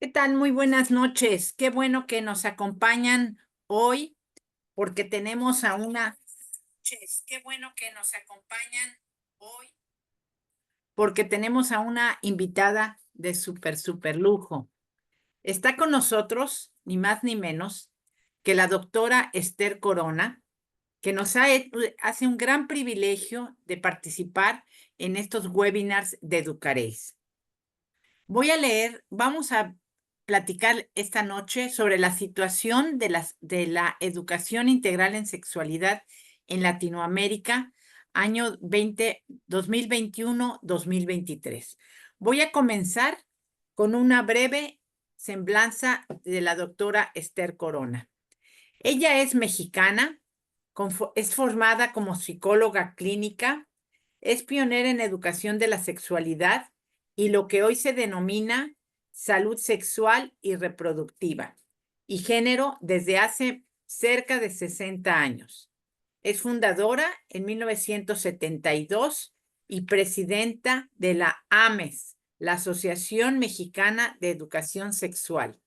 ¿Qué tal? Muy buenas noches. Qué bueno que nos acompañan hoy porque tenemos a una... Qué bueno que nos acompañan hoy porque tenemos a una invitada de súper lujo. Está con nosotros, ni más ni menos, que la doctora Esther Corona, que hace un gran privilegio de participar en estos webinars de Educaréis. Vamos a platicar esta noche sobre la situación de la educación integral en sexualidad en Latinoamérica, año 2021-2023. Voy a comenzar con una breve semblanza de la doctora Esther Corona. Ella es mexicana, es formada como psicóloga clínica, es pionera en educación de la sexualidad y lo que hoy se denomina salud sexual y reproductiva y género desde hace cerca de 60 años. Es fundadora en 1972 y presidenta de la AMES, la Asociación Mexicana de Educación Sexual,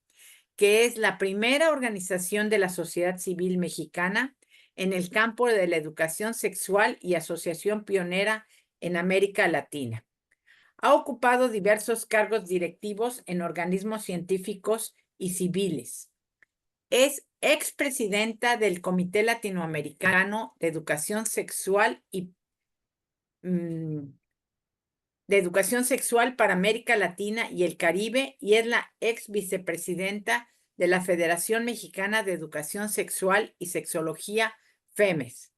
que es la primera organización de la sociedad civil mexicana en el campo de la educación sexual y asociación pionera en América Latina. Ha ocupado diversos cargos directivos en organismos científicos y civiles. Es expresidenta del Comité Latinoamericano de Educación Sexual de Educación Sexual para América Latina y el Caribe y es la ex vicepresidenta de la Federación Mexicana de Educación Sexual y Sexología, FEMES.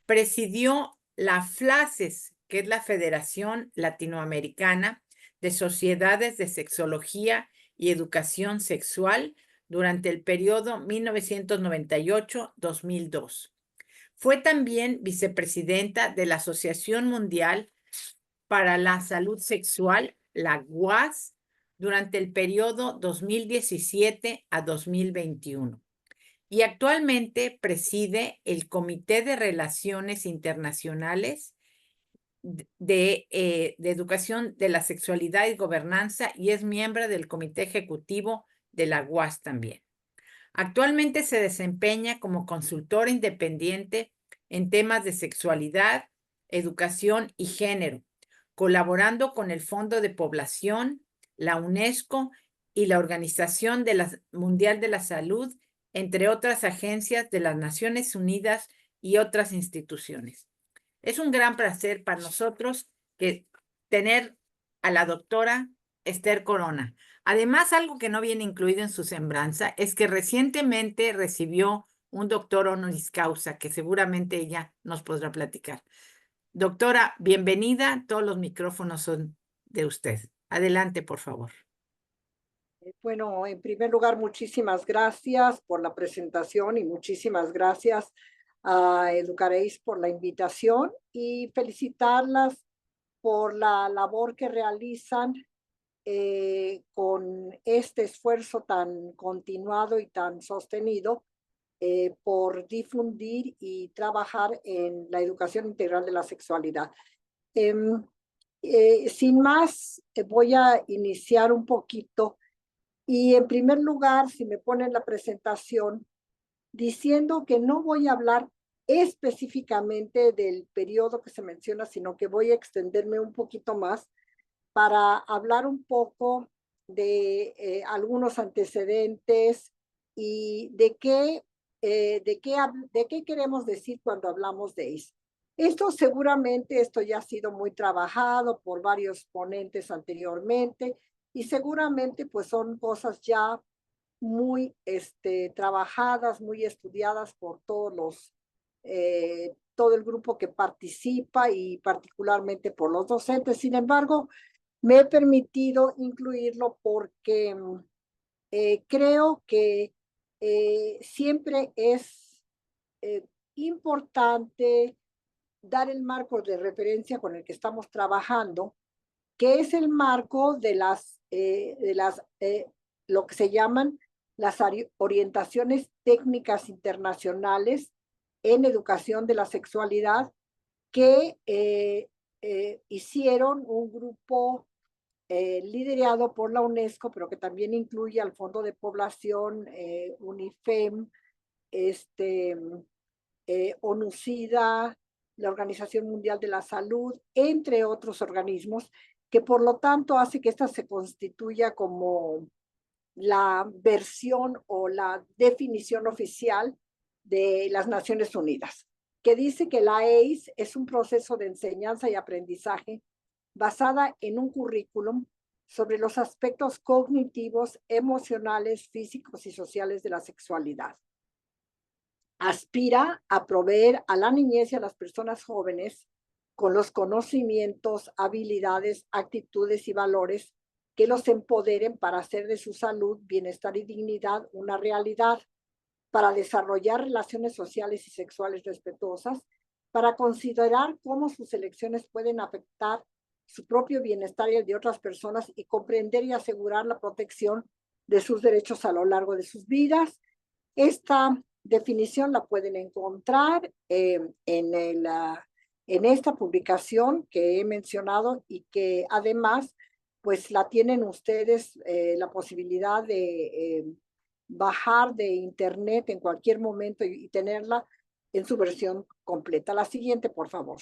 Presidió la FLACES, que es la Federación Latinoamericana de Sociedades de Sexología y Educación Sexual durante el periodo 1998-2002. Fue también vicepresidenta de la Asociación Mundial para la Salud Sexual, la UAS, durante el periodo 2017 a 2021. Y actualmente preside el Comité de Relaciones Internacionales de Educación de la Sexualidad y Gobernanza y es miembro del Comité Ejecutivo de la UAS también. Actualmente se desempeña como consultora independiente en temas de sexualidad, educación y género, colaborando con el Fondo de Población, la UNESCO y la Organización Mundial de la Salud, entre otras agencias de las Naciones Unidas y otras instituciones. Es un gran placer para nosotros tener a la doctora Esther Corona. Además, algo que no viene incluido en su semblanza es que recientemente recibió un doctor honoris causa, que seguramente ella nos podrá platicar. Doctora, bienvenida. Todos los micrófonos son de usted. Adelante, por favor. Bueno, en primer lugar, muchísimas gracias por la presentación y muchísimas gracias a Educaréis por la invitación y felicitarlas por la labor que realizan con este esfuerzo tan continuado y tan sostenido por difundir y trabajar en la educación integral de la sexualidad. Sin más, voy a iniciar un poquito. Y en primer lugar, si me ponen la presentación, diciendo que no voy a hablar específicamente del periodo que se menciona, sino que voy a extenderme un poquito más para hablar un poco de algunos antecedentes y de qué queremos decir cuando hablamos de eso. Esto ya ha sido muy trabajado por varios ponentes anteriormente y seguramente pues son cosas ya muy trabajadas, muy estudiadas por todo el grupo que participa y particularmente por los docentes. Sin embargo, me he permitido incluirlo porque creo que siempre es importante dar el marco de referencia con el que estamos trabajando, que es el marco de lo que se llaman las orientaciones técnicas internacionales en educación de la sexualidad que hicieron un grupo liderado por la UNESCO, pero que también incluye al Fondo de Población, UNIFEM, ONU-SIDA, la Organización Mundial de la Salud, entre otros organismos, que por lo tanto hace que esta se constituya como la versión o la definición oficial de las Naciones Unidas, que dice que la ACE es un proceso de enseñanza y aprendizaje basada en un currículum sobre los aspectos cognitivos, emocionales, físicos y sociales de la sexualidad. Aspira a proveer a la niñez y a las personas jóvenes con los conocimientos, habilidades, actitudes y valores que los empoderen para hacer de su salud, bienestar y dignidad una realidad, para desarrollar relaciones sociales y sexuales respetuosas, para considerar cómo sus elecciones pueden afectar su propio bienestar y el de otras personas y comprender y asegurar la protección de sus derechos a lo largo de sus vidas. Esta definición la pueden encontrar en esta publicación que he mencionado y que además pues la tienen ustedes la posibilidad de bajar de internet en cualquier momento y tenerla en su versión completa. La siguiente, por favor.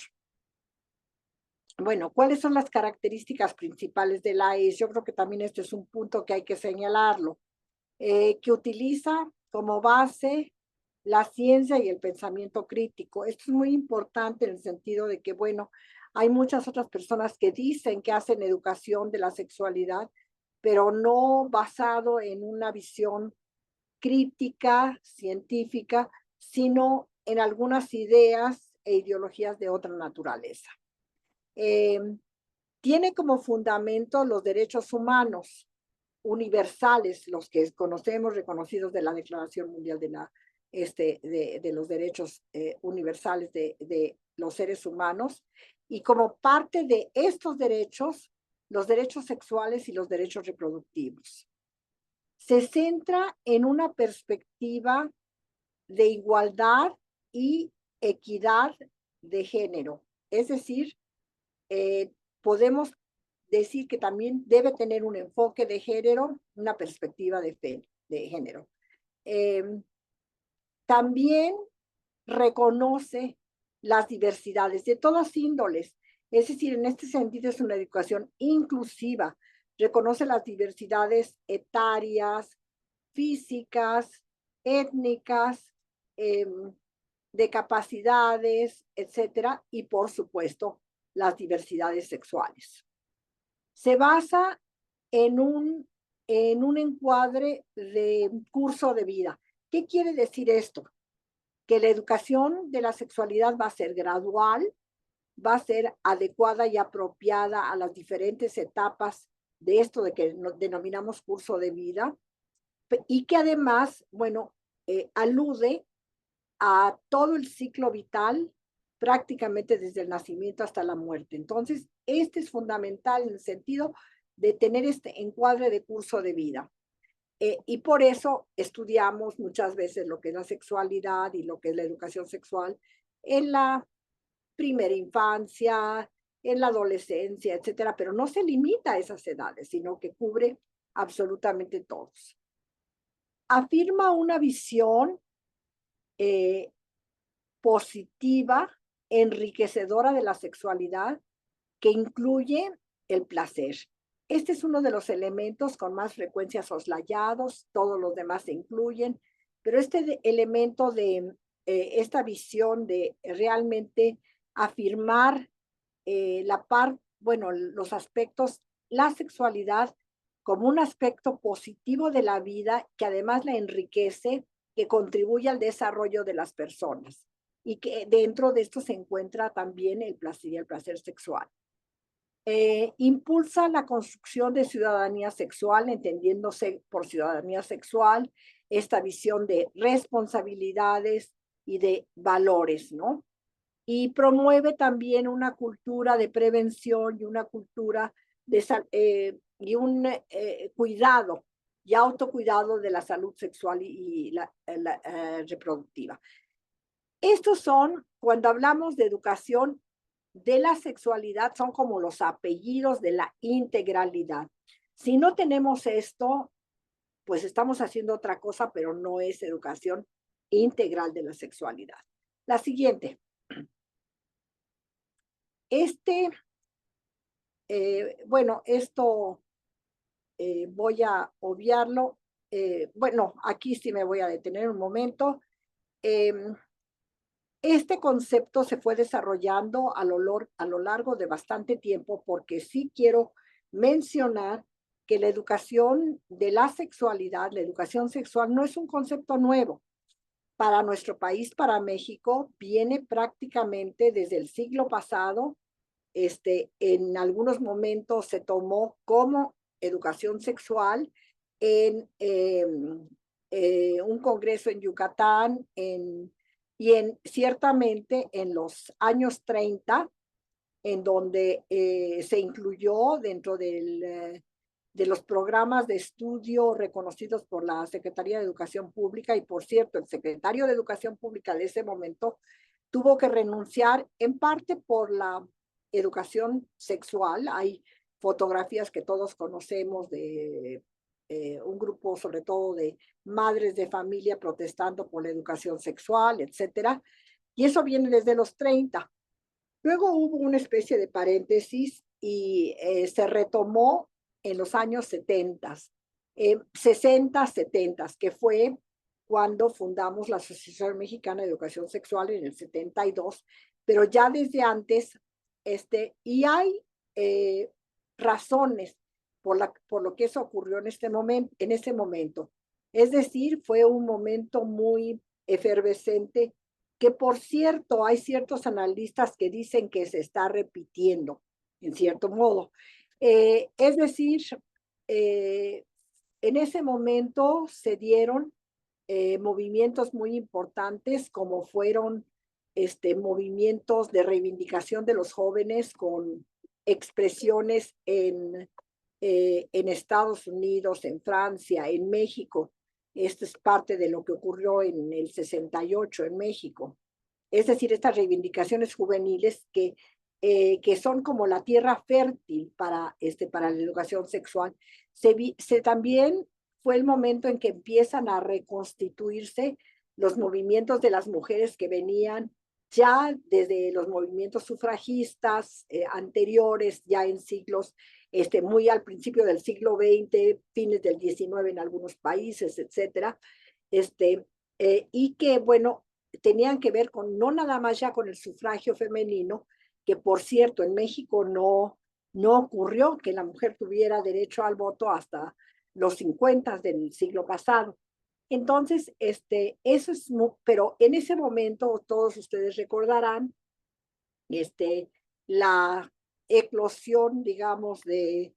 Bueno, ¿cuáles son las características principales de la ACE? Yo creo que también este es un punto que hay que señalarlo, que utiliza como base la ciencia y el pensamiento crítico. Esto es muy importante en el sentido de que, bueno, hay muchas otras personas que dicen que hacen educación de la sexualidad, pero no basado en una visión crítica, científica, sino en algunas ideas e ideologías de otra naturaleza. Tiene como fundamento los derechos humanos universales, los que conocemos, reconocidos de la Declaración Mundial de los Derechos Universales de los seres humanos, y como parte de estos derechos, los derechos sexuales y los derechos reproductivos. Se centra en una perspectiva de igualdad y equidad de género, es decir, podemos decir que también debe tener un enfoque de género, una perspectiva de género. También reconoce las diversidades de todas índoles, es decir, en este sentido es una educación inclusiva, reconoce las diversidades etarias, físicas, étnicas, de capacidades, etcétera, y por supuesto, las diversidades sexuales. Se basa en un encuadre de curso de vida. ¿Qué quiere decir esto? Que la educación de la sexualidad va a ser gradual, va a ser adecuada y apropiada a las diferentes etapas de esto de que denominamos curso de vida, y que además, bueno, alude a todo el ciclo vital, prácticamente desde el nacimiento hasta la muerte. Entonces, este es fundamental en el sentido de tener este encuadre de curso de vida. Y por eso estudiamos muchas veces lo que es la sexualidad y lo que es la educación sexual en la primera infancia, en la adolescencia, etcétera, pero no se limita a esas edades, sino que cubre absolutamente todos. Afirma una visión positiva, enriquecedora de la sexualidad, que incluye el placer. Este es uno de los elementos con más frecuencia soslayados, todos los demás se incluyen, pero este elemento de esta visión de realmente afirmar los aspectos, la sexualidad como un aspecto positivo de la vida que además la enriquece, que contribuye al desarrollo de las personas y que dentro de esto se encuentra también el placer y el placer sexual. Impulsa la construcción de ciudadanía sexual, entendiéndose por ciudadanía sexual esta visión de responsabilidades y de valores, ¿no? Y promueve también una cultura de prevención y una cultura y un cuidado y autocuidado de la salud sexual y la reproductiva. Estos son, cuando hablamos de educación, de la sexualidad son como los apellidos de la integralidad. Si no tenemos esto, pues estamos haciendo otra cosa, pero no es educación integral de la sexualidad. La siguiente. Bueno, esto voy a obviarlo. Bueno, aquí sí me voy a detener un momento. Este concepto se fue desarrollando a lo largo de bastante tiempo porque sí quiero mencionar que la educación de la sexualidad, la educación sexual, no es un concepto nuevo. Para nuestro país, para México, viene prácticamente desde el siglo pasado. En algunos momentos se tomó como educación sexual en un congreso en Yucatán ciertamente en los años 30, en donde se incluyó dentro de los programas de estudio reconocidos por la Secretaría de Educación Pública. Y por cierto, el secretario de Educación Pública de ese momento tuvo que renunciar en parte por la educación sexual. Hay fotografías que todos conocemos de un grupo, sobre todo de madres de familia protestando por la educación sexual, etcétera. Y eso viene desde los 30. Luego hubo una especie de paréntesis y se retomó en los años 70, 60, 70, que fue cuando fundamos la Asociación Mexicana de Educación Sexual en el 72, pero ya desde antes, y hay razones por lo que eso ocurrió en ese momento. Es decir, fue un momento muy efervescente que por cierto, hay ciertos analistas que dicen que se está repitiendo, en cierto modo. Es decir, eh, en ese momento se dieron movimientos muy importantes, como fueron movimientos de reivindicación de los jóvenes con expresiones en Estados Unidos, en Francia, en México. Esto es parte de lo que ocurrió en el 68 en México. Es decir, estas reivindicaciones juveniles que son como la tierra fértil para la educación sexual. También fue el momento en que empiezan a reconstituirse los movimientos de las mujeres que venían ya desde los movimientos sufragistas anteriores, ya en siglos, muy al principio del siglo XX, fines del XIX en algunos países, etcétera. Y que, bueno, tenían que ver con no nada más ya con el sufragio femenino, que por cierto en México no ocurrió que la mujer tuviera derecho al voto hasta los 50 del siglo pasado. Entonces, eso es, pero en ese momento todos ustedes recordarán la eclosión, digamos, de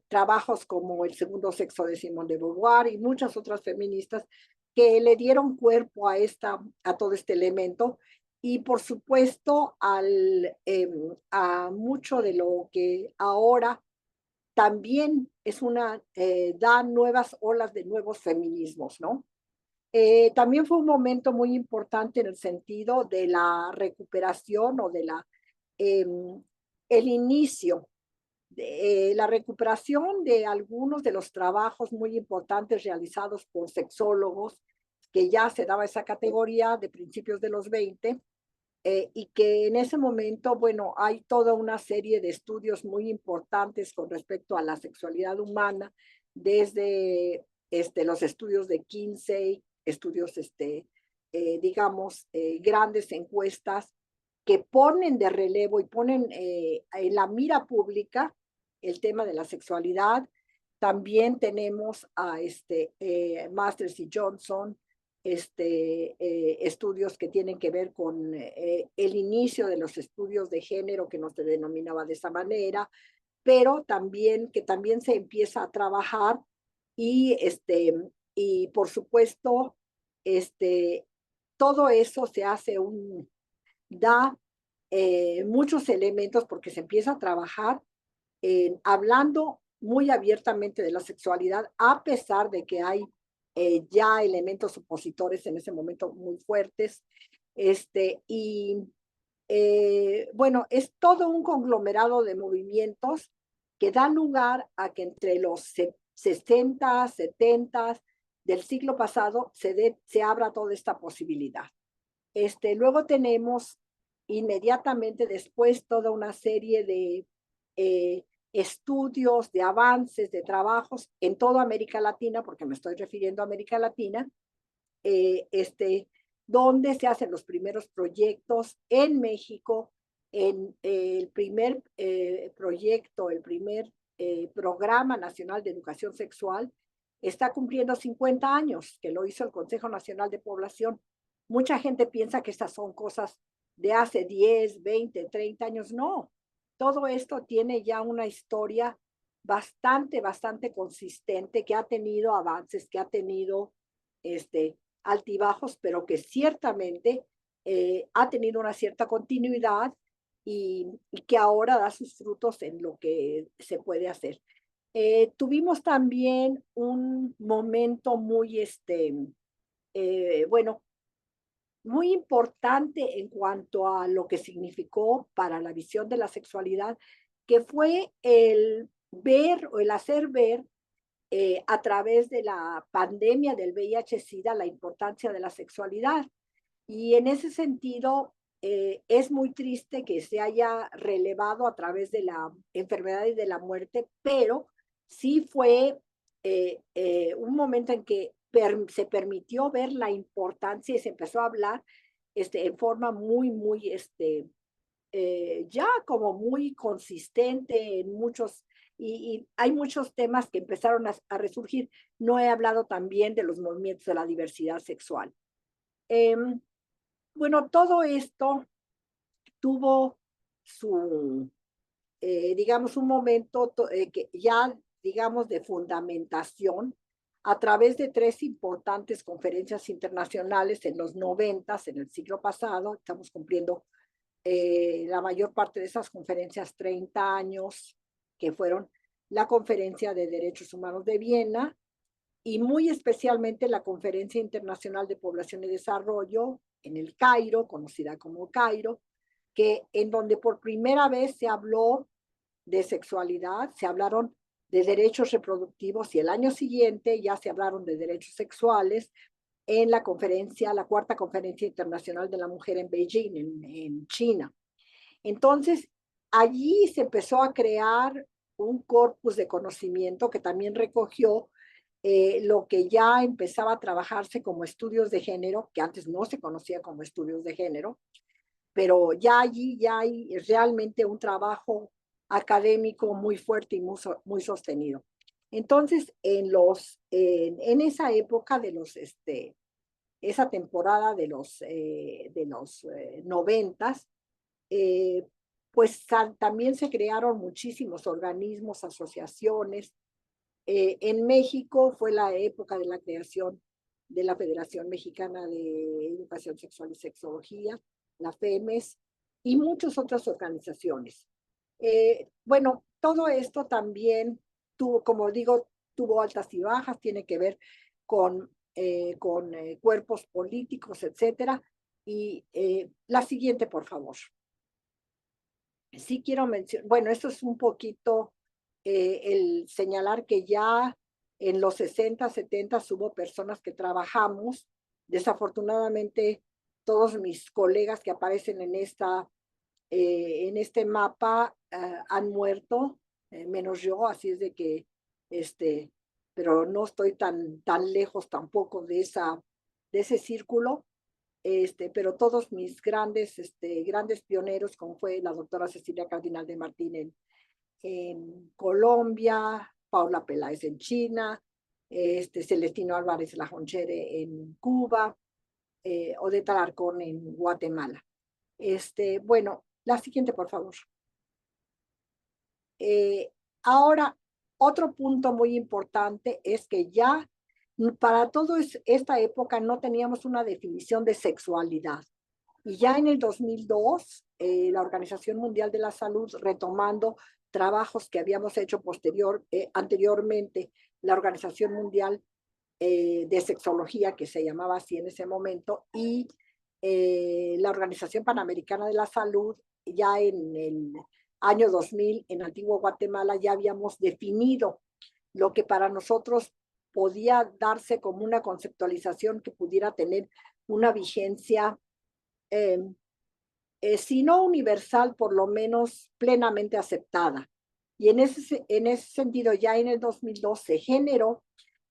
trabajos como El segundo sexo de Simone de Beauvoir y muchas otras feministas que le dieron cuerpo a todo este elemento y por supuesto a mucho de lo que ahora también da nuevas olas de nuevos feminismos, ¿no? También fue un momento muy importante en el sentido de la recuperación o eh, el inicio de la recuperación de algunos de los trabajos muy importantes realizados por sexólogos, que ya se daba esa categoría de principios de los 20, y que en ese momento, bueno, hay toda una serie de estudios muy importantes con respecto a la sexualidad humana, desde los estudios de Kinsey, estudios, digamos, grandes encuestas que ponen de relevo y ponen en la mira pública el tema de la sexualidad. También tenemos a Masters y Johnson, estudios que tienen que ver con el inicio de los estudios de género, que no se denominaba de esa manera, pero también que también se empieza a trabajar y, y por supuesto, todo eso se hace da muchos elementos porque se empieza a trabajar hablando muy abiertamente de la sexualidad, a pesar de que hay ya elementos opositores en ese momento muy fuertes. Y bueno, es todo un conglomerado de movimientos que dan lugar a que entre los 60, 70 del siglo pasado se abra toda esta posibilidad. Luego tenemos inmediatamente después toda una serie de estudios, de avances, de trabajos en toda América Latina, porque me estoy refiriendo a América Latina, eh, este, donde se hacen los primeros proyectos en México, en el primer proyecto, el primer Programa Nacional de Educación Sexual, está cumpliendo 50 años, que lo hizo el Consejo Nacional de Población. Mucha gente piensa que estas son cosas de hace 10, 20, 30 años. No, todo esto tiene ya una historia bastante consistente, que ha tenido avances, que ha tenido altibajos, pero que ciertamente ha tenido una cierta continuidad y que ahora da sus frutos en lo que se puede hacer. Tuvimos también un momento muy, bueno, muy importante en cuanto a lo que significó para la visión de la sexualidad, que fue el ver o el hacer ver a través de la pandemia del VIH-Sida la importancia de la sexualidad. Y en ese sentido, es muy triste que se haya relevado a través de la enfermedad y de la muerte, pero sí fue un momento en que se permitió ver la importancia y se empezó a hablar en forma muy, ya como muy consistente en muchos, y hay muchos temas que empezaron a resurgir. No he hablado también de los movimientos de la diversidad sexual. Bueno, todo esto tuvo su, digamos, un momento que ya, digamos, de fundamentación a través de tres importantes conferencias internacionales en los 90, en el siglo pasado. Estamos cumpliendo la mayor parte de esas conferencias 30 años, que fueron la Conferencia de Derechos Humanos de Viena y muy especialmente la Conferencia Internacional de Población y Desarrollo en el Cairo, conocida como Cairo, que en donde por primera vez se habló de sexualidad, se hablaron de derechos reproductivos y el año siguiente ya se hablaron de derechos sexuales en la conferencia, la cuarta conferencia internacional de la mujer en Beijing, en China. Entonces, allí se empezó a crear un corpus de conocimiento que también recogió lo que ya empezaba a trabajarse como estudios de género, que antes no se conocía como estudios de género, pero ya allí ya hay realmente un trabajo académico muy fuerte y muy sostenido. Entonces, en esa época de los, esa temporada de los 90, eh, pues también se crearon muchísimos organismos, asociaciones. En México fue la época de la creación de la Federación Mexicana de Educación Sexual y Sexología, la FEMES, y muchas otras organizaciones. Bueno, todo esto también tuvo, como digo, tuvo altas y bajas, tiene que ver con cuerpos políticos, etcétera. Y la siguiente, por favor. Sí quiero mencionar, bueno, esto es un poquito el señalar que ya en los 60, 70 hubo personas que trabajamos. Desafortunadamente, todos mis colegas que aparecen en este mapa han muerto, menos yo, así es de que, pero no estoy tan lejos tampoco de ese círculo. Pero todos mis grandes pioneros, como fue la doctora Cecilia Cardinal de Martín en Colombia, Paula Peláez en China, Celestino Álvarez Lajonchere en Cuba, Odeta Alarcón en Guatemala. Bueno, la siguiente, por favor. Ahora, otro punto muy importante es que ya para toda esta época no teníamos una definición de sexualidad. Y ya en el 2002, la Organización Mundial de la Salud, retomando trabajos que habíamos hecho anteriormente, la Organización Mundial de Sexología, que se llamaba así en ese momento, y la Organización Panamericana de la Salud, ya en el año 2000, en Antigua Guatemala, ya habíamos definido lo que para nosotros podía darse como una conceptualización que pudiera tener una vigencia, si no universal, por lo menos plenamente aceptada. Y en ese sentido, ya en el 2002 se generó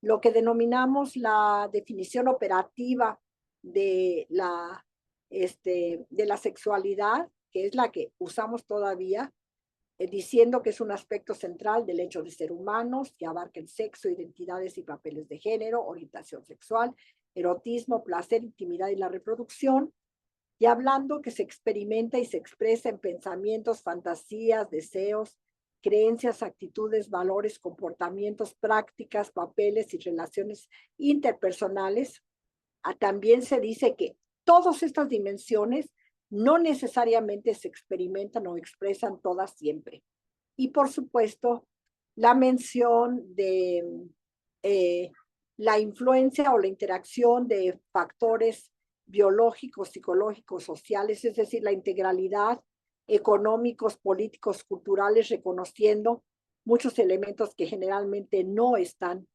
lo que denominamos la definición operativa de de la sexualidad, que es la que usamos todavía, diciendo que es un aspecto central del hecho de ser humanos, que abarca el sexo, identidades y papeles de género, orientación sexual, erotismo, placer, intimidad y la reproducción, y hablando que se experimenta y se expresa en pensamientos, fantasías, deseos, creencias, actitudes, valores, comportamientos, prácticas, papeles y relaciones interpersonales. También se dice que todas estas dimensiones no necesariamente se experimentan o expresan todas siempre. Y por supuesto, la mención de la influencia o la interacción de factores biológicos, psicológicos, sociales, es decir, la integralidad, económicos, políticos, culturales, reconociendo muchos elementos que generalmente no están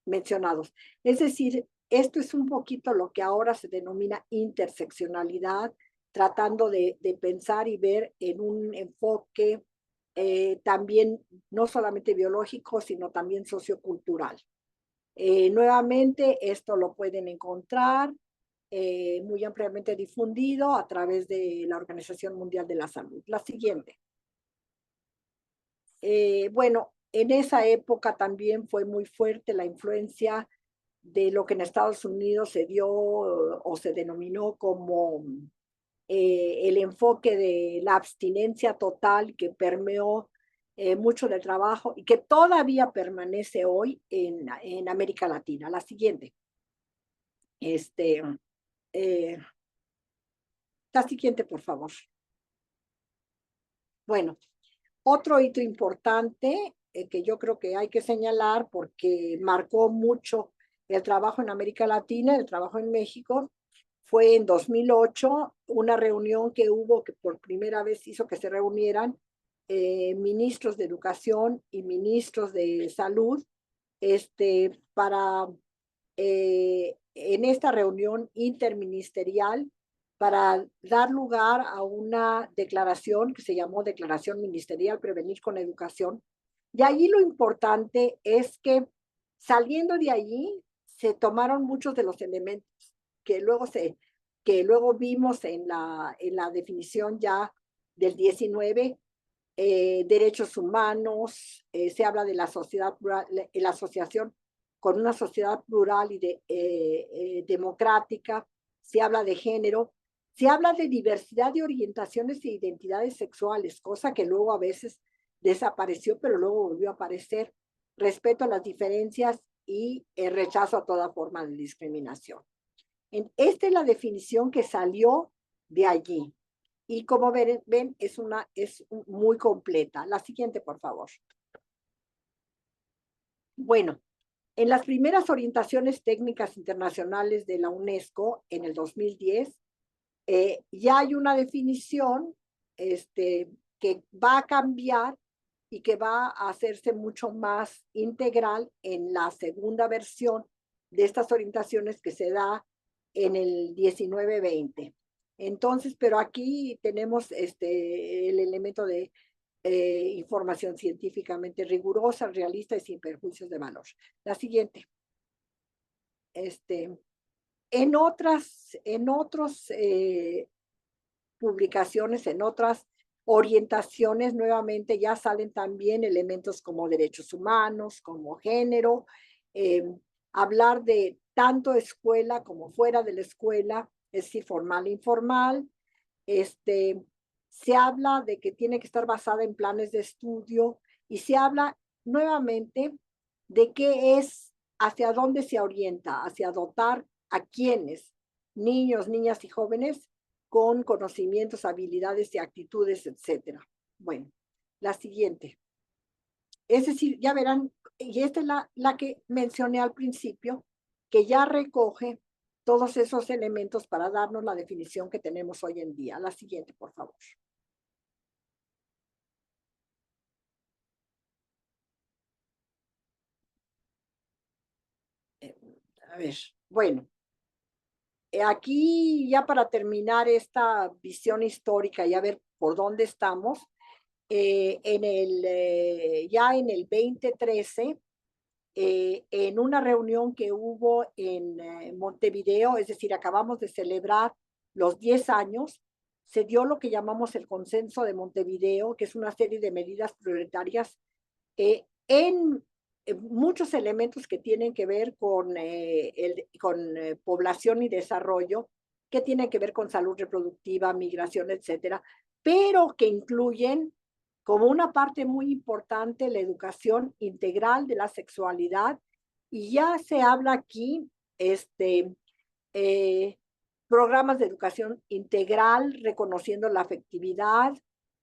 mencionados. Es decir, esto es un poquito lo que ahora se denomina interseccionalidad, tratando de pensar y ver en un enfoque también no solamente biológico, sino también sociocultural. Nuevamente, esto lo pueden encontrar muy ampliamente difundido a través de la Organización Mundial de la Salud. La siguiente. Bueno, en esa época también fue muy fuerte la influencia de lo que en Estados Unidos se dio o se denominó como el enfoque de la abstinencia total que permeó mucho del trabajo y que todavía permanece hoy en América Latina. La siguiente. La siguiente, por favor. Bueno, otro hito importante que yo creo que hay que señalar porque marcó mucho el trabajo en América Latina, el trabajo en México, fue en 2008 una reunión que hubo que por primera vez hizo que se reunieran ministros de educación y ministros de salud para en esta reunión interministerial para dar lugar a una declaración que se llamó Declaración Ministerial Prevenir con Educación. Y allí lo importante es que saliendo de allí se tomaron muchos de los elementos que luego vimos en la definición ya del 19, derechos humanos, se habla de la sociedad plural, la asociación con una sociedad plural y democrática, se habla de género, se habla de diversidad de orientaciones e identidades sexuales, cosa que luego a veces desapareció, pero luego volvió a aparecer, respeto a las diferencias y el rechazo a toda forma de discriminación. Esta es la definición que salió de allí. Y como ven es muy completa. La siguiente, por favor. Bueno, en las primeras orientaciones técnicas internacionales de la UNESCO en el 2010, ya hay una definición que va a cambiar y que va a hacerse mucho más integral en la segunda versión de estas orientaciones que se da en el 19-20. Entonces, pero aquí tenemos el elemento de información científicamente rigurosa, realista y sin perjuicios de valor. La siguiente. En otras publicaciones, en otras orientaciones, nuevamente ya salen también elementos como derechos humanos, como género, hablar de tanto escuela como fuera de la escuela, es decir, formal e informal. Se habla de que tiene que estar basada en planes de estudio y se habla nuevamente de qué es, hacia dónde se orienta, hacia dotar a quienes, niños, niñas y jóvenes, con conocimientos, habilidades y actitudes, etc. Bueno, la siguiente. Es decir, ya verán, y esta es la que mencioné al principio, que ya recoge todos esos elementos para darnos la definición que tenemos hoy en día. La siguiente, por favor. Eh, a ver, bueno, aquí ya para terminar esta visión histórica y a ver por dónde estamos, ya en el 2013, en una reunión que hubo en Montevideo, es decir, acabamos de celebrar los 10 años, se dio lo que llamamos el Consenso de Montevideo, que es una serie de medidas prioritarias en muchos elementos que tienen que ver con población y desarrollo, que tienen que ver con salud reproductiva, migración, etcétera, pero que incluyen como una parte muy importante la educación integral de la sexualidad. Y ya se habla aquí, eh, programas de educación integral, reconociendo la afectividad,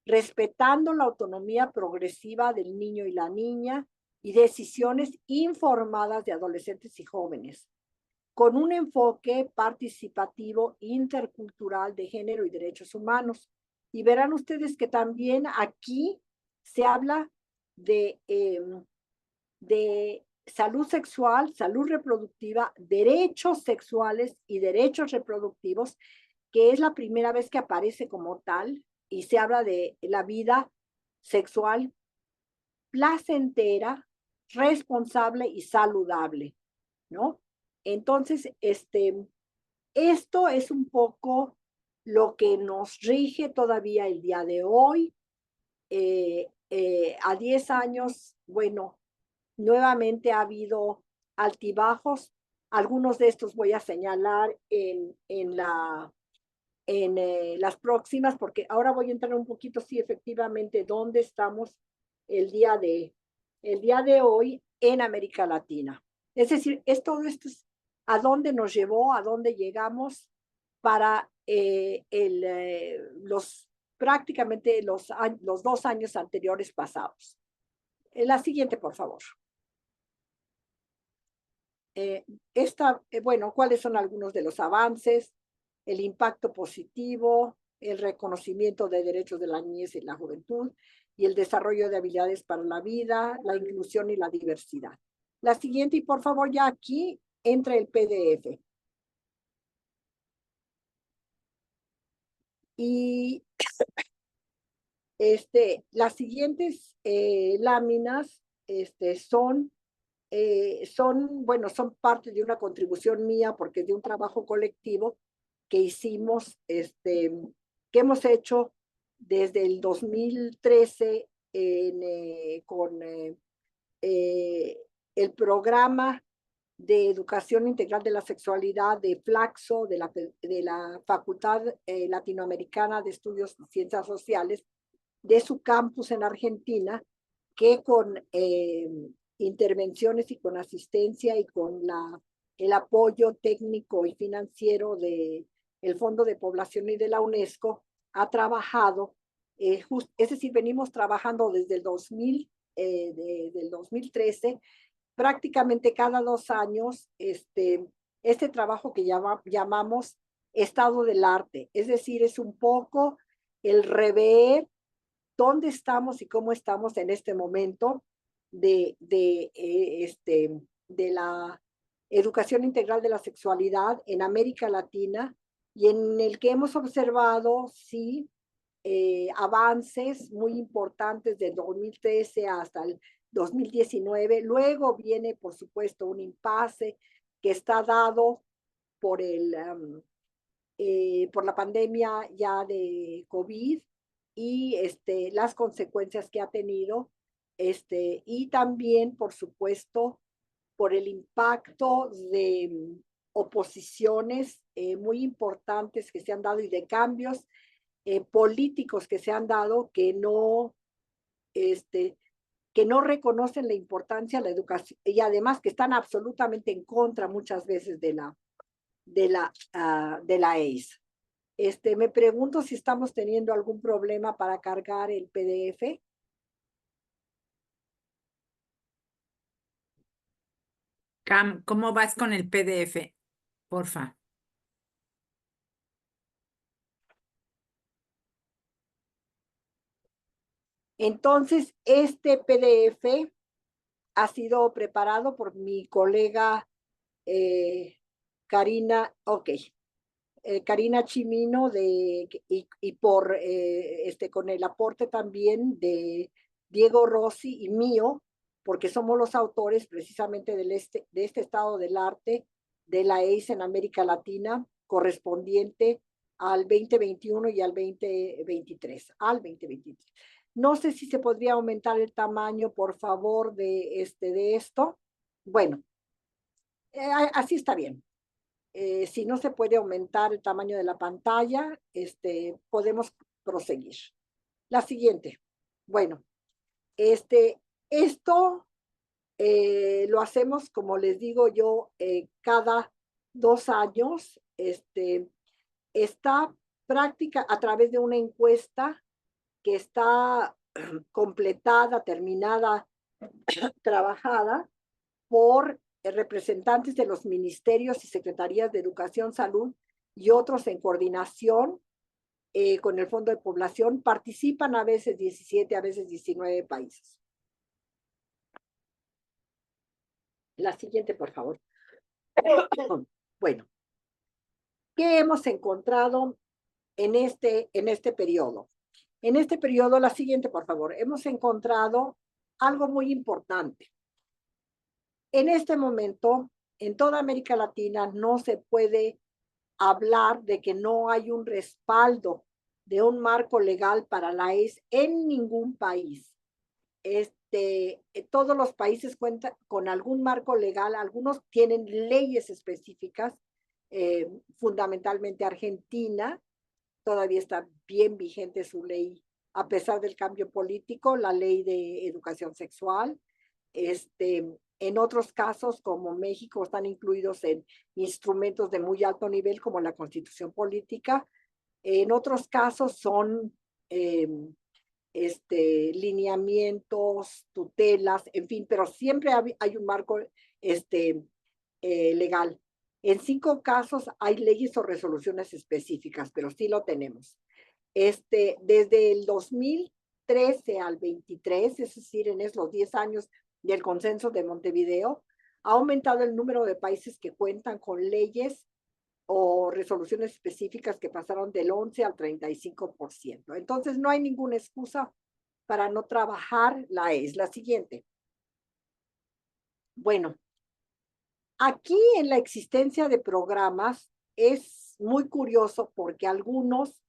respetando la autonomía progresiva del niño y la niña y decisiones informadas de adolescentes y jóvenes, con un enfoque participativo intercultural de género y derechos humanos. Y verán ustedes que también aquí se habla de salud sexual, salud reproductiva, derechos sexuales y derechos reproductivos, que es la primera vez que aparece como tal, y se habla de la vida sexual placentera, responsable y saludable, ¿no? Entonces, esto es un poco lo que nos rige todavía el día de hoy. A 10 años, bueno, nuevamente ha habido altibajos. Algunos de estos voy a señalar en las próximas, porque ahora voy a entrar un poquito, sí, efectivamente, dónde estamos el día de hoy en América Latina. Es decir, todo esto es a dónde nos llevó, a dónde llegamos para prácticamente los 2 años anteriores pasados. La siguiente, por favor. Bueno, ¿cuáles son algunos de los avances? El impacto positivo, el reconocimiento de derechos de la niñez y la juventud y el desarrollo de habilidades para la vida, la inclusión y la diversidad. La siguiente, y por favor, ya aquí entra el PDF. Y las siguientes láminas bueno, son parte de una contribución mía porque es de un trabajo colectivo que hicimos, que hemos hecho desde el 2013 con el programa de educación integral de la sexualidad de Flaxo, de la Facultad Latinoamericana de Estudios y Ciencias Sociales, de su campus en Argentina, que con intervenciones y con asistencia y con el apoyo técnico y financiero del Fondo de Población y de la UNESCO, ha trabajado, es decir, venimos trabajando desde el 2013, prácticamente cada 2 años, este trabajo que llamamos estado del arte, es decir, es un poco el rever dónde estamos y cómo estamos en este momento de la educación integral de la sexualidad en América Latina, y en el que hemos observado, sí, avances muy importantes de 2013 hasta el 2019. Luego viene, por supuesto, un impasse que está dado por por la pandemia ya de COVID y las consecuencias que ha tenido, y también, por supuesto, por el impacto de oposiciones muy importantes que se han dado y de cambios políticos que se han dado este, que no reconocen la importancia de la educación y además que están absolutamente en contra muchas veces de la ACE. Me pregunto si estamos teniendo algún problema para cargar el PDF. Cam, ¿cómo vas con el PDF? Porfa. Entonces, este PDF ha sido preparado por mi colega Karina, Karina Chimino y por con el aporte también de Diego Rossi y mío, porque somos los autores precisamente de este estado del arte de la ACE en América Latina, correspondiente al 2021 y al 2023. No sé si se podría aumentar el tamaño, por favor, de esto. Bueno, así está bien. Si no se puede aumentar el tamaño de la pantalla, podemos proseguir. La siguiente. Bueno, esto lo hacemos, como les digo yo, cada 2 años. Está práctica a través de una encuesta que está completada, terminada, trabajada por representantes de los ministerios y secretarías de Educación, Salud y otros en coordinación con el Fondo de Población. Participan a veces 17, a veces 19 países. La siguiente, por favor. Bueno, ¿qué hemos encontrado en este periodo? En este periodo, la siguiente, por favor, hemos encontrado algo muy importante. En este momento, en toda América Latina, no se puede hablar de que no hay un respaldo de un marco legal para la ACE en ningún país. Todos los países cuentan con algún marco legal, algunos tienen leyes específicas, fundamentalmente Argentina, todavía está bien vigente su ley, a pesar del cambio político, la ley de educación sexual. En otros casos, como México, están incluidos en instrumentos de muy alto nivel, como la Constitución Política. En otros casos son lineamientos, tutelas, en fin, pero siempre hay un marco legal. En 5 casos hay leyes o resoluciones específicas, pero sí lo tenemos. Desde el 2013 al 23, es decir, en esos 10 años del Consenso de Montevideo, ha aumentado el número de países que cuentan con leyes o resoluciones específicas que pasaron del 11 al 35%. Entonces, no hay ninguna excusa para no trabajar la ACE. La siguiente. Bueno, aquí en la existencia de programas es muy curioso porque algunos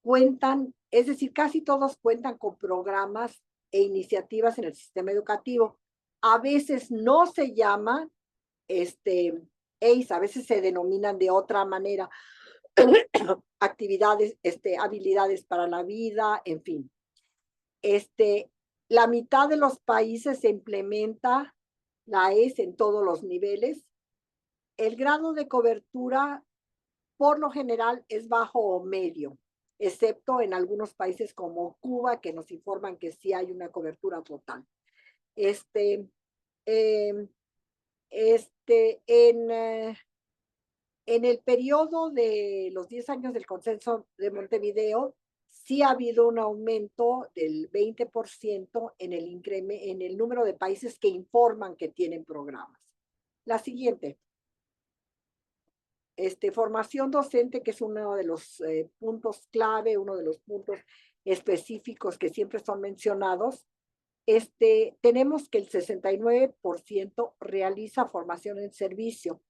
cuentan, es decir, casi todos cuentan con programas e iniciativas en el sistema educativo. A veces no se llaman ACE, a veces se denominan de otra manera, actividades, habilidades para la vida, en fin. La mitad de los países se implementa la ACE en todos los niveles. El grado de cobertura, por lo general, es bajo o medio, excepto en algunos países como Cuba, que nos informan que sí hay una cobertura total. En el periodo de los 10 años del Consenso de Montevideo, sí ha habido un aumento del 20% en el número de países que informan que tienen programas. La siguiente. Formación docente, que es uno de los puntos clave, uno de los puntos específicos que siempre son mencionados. Tenemos que el 69% realiza formación en servicio.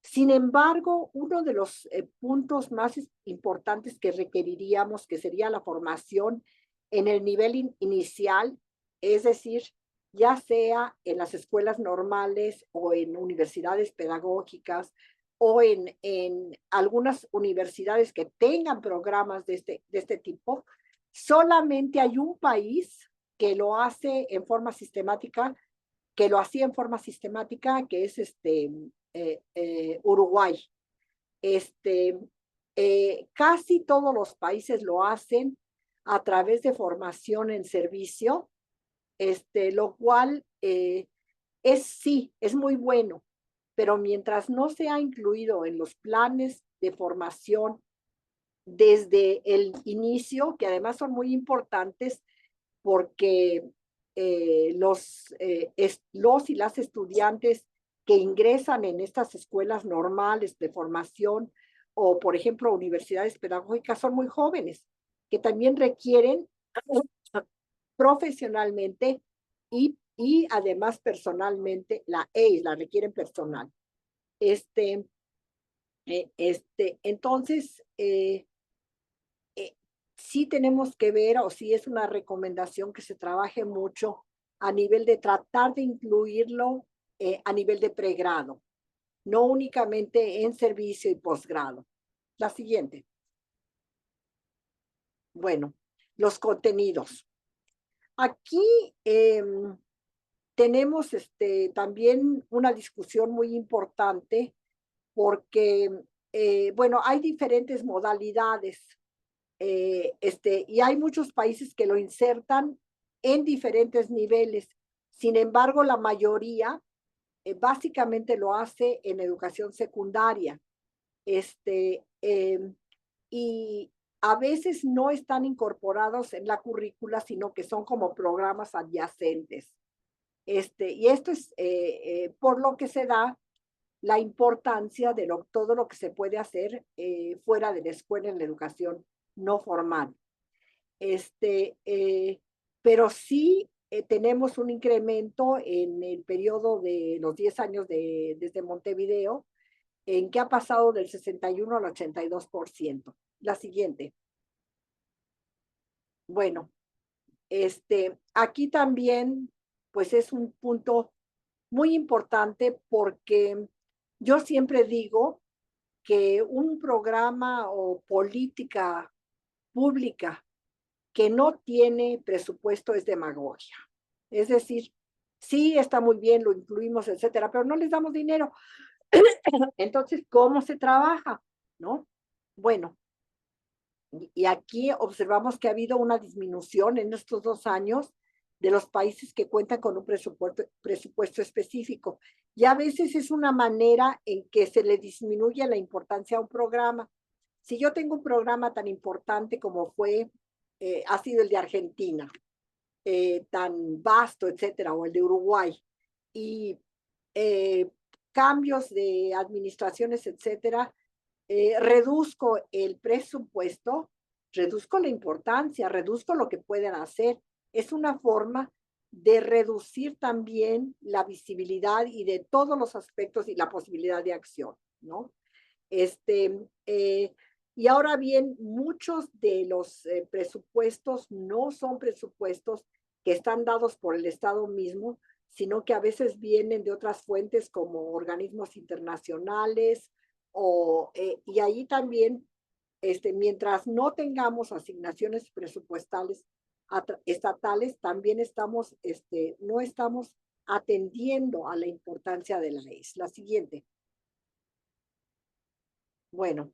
Sin embargo, uno de los puntos más importantes que requeriríamos, que sería la formación en el nivel inicial, es decir, ya sea en las escuelas normales o en universidades pedagógicas o en algunas universidades que tengan programas de este tipo, solamente hay un país que lo hace en forma sistemática, que lo hacía en forma sistemática, que es Uruguay. Casi todos los países lo hacen a través de formación en servicio, lo cual es muy bueno, pero mientras no se ha incluido en los planes de formación desde el inicio, que además son muy importantes, porque los y las estudiantes que ingresan en estas escuelas normales de formación o, por ejemplo, universidades pedagógicas son muy jóvenes, que también requieren profesionalmente y además personalmente la ACE, la requieren personal. Entonces, sí tenemos que ver, o sí es una recomendación que se trabaje mucho a nivel de tratar de incluirlo a nivel de pregrado, no únicamente en servicio y posgrado. La siguiente. Bueno, los contenidos. Aquí tenemos también una discusión muy importante porque, bueno, hay diferentes modalidades y hay muchos países que lo insertan en diferentes niveles. Sin embargo, la mayoría básicamente lo hace en educación secundaria. Y a veces no están incorporados en la currícula, sino que son como programas adyacentes. Y esto es por lo que se da la importancia de todo lo que se puede hacer fuera de la escuela en la educación no formal. Pero sí tenemos un incremento en el periodo de los 10 años desde Montevideo, en que ha pasado del 61 al 82%. La siguiente. Bueno, aquí también, pues es un punto muy importante porque yo siempre digo que un programa o política pública que no tiene presupuesto es demagogia. Es decir, sí está muy bien, lo incluimos, etcétera, pero no les damos dinero. Entonces, ¿cómo se trabaja? ¿No? Bueno, y aquí observamos que ha habido una disminución en estos 2 años de los países que cuentan con un presupuesto específico. Y a veces es una manera en que se le disminuye la importancia a un programa. Si yo tengo un programa tan importante como ha sido el de Argentina, tan vasto, etcétera, o el de Uruguay, y cambios de administraciones, etcétera, reduzco el presupuesto, reduzco la importancia, reduzco lo que pueden hacer. Es una forma de reducir también la visibilidad y de todos los aspectos y la posibilidad de acción, ¿no? Y ahora bien, muchos de los presupuestos no son presupuestos que están dados por el Estado mismo, sino que a veces vienen de otras fuentes como organismos internacionales y ahí también, mientras no tengamos asignaciones presupuestales estatales, también no estamos atendiendo a la importancia de la ley. La siguiente. Bueno,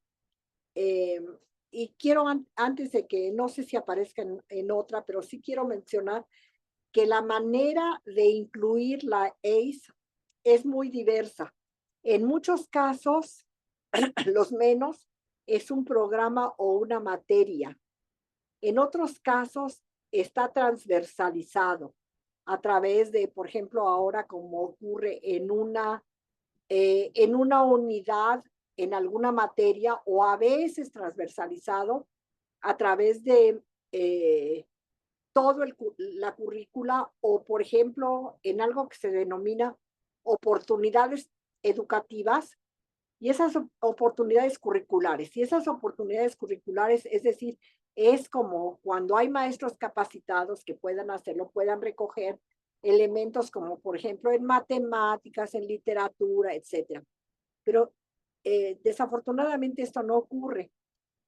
y quiero antes de que, no sé si aparezca en otra, pero sí quiero mencionar que la manera de incluir la ACE es muy diversa. En muchos casos, los menos es un programa o una materia. En otros casos, está transversalizado a través de, por ejemplo, ahora como ocurre en una unidad, en alguna materia, o a veces transversalizado a través de todo la currícula, o por ejemplo en algo que se denomina oportunidades educativas, y esas oportunidades curriculares. Y esas oportunidades curriculares, es decir, es como cuando hay maestros capacitados que puedan hacerlo, puedan recoger elementos como por ejemplo en matemáticas, en literatura, etcétera. Pero desafortunadamente esto no ocurre.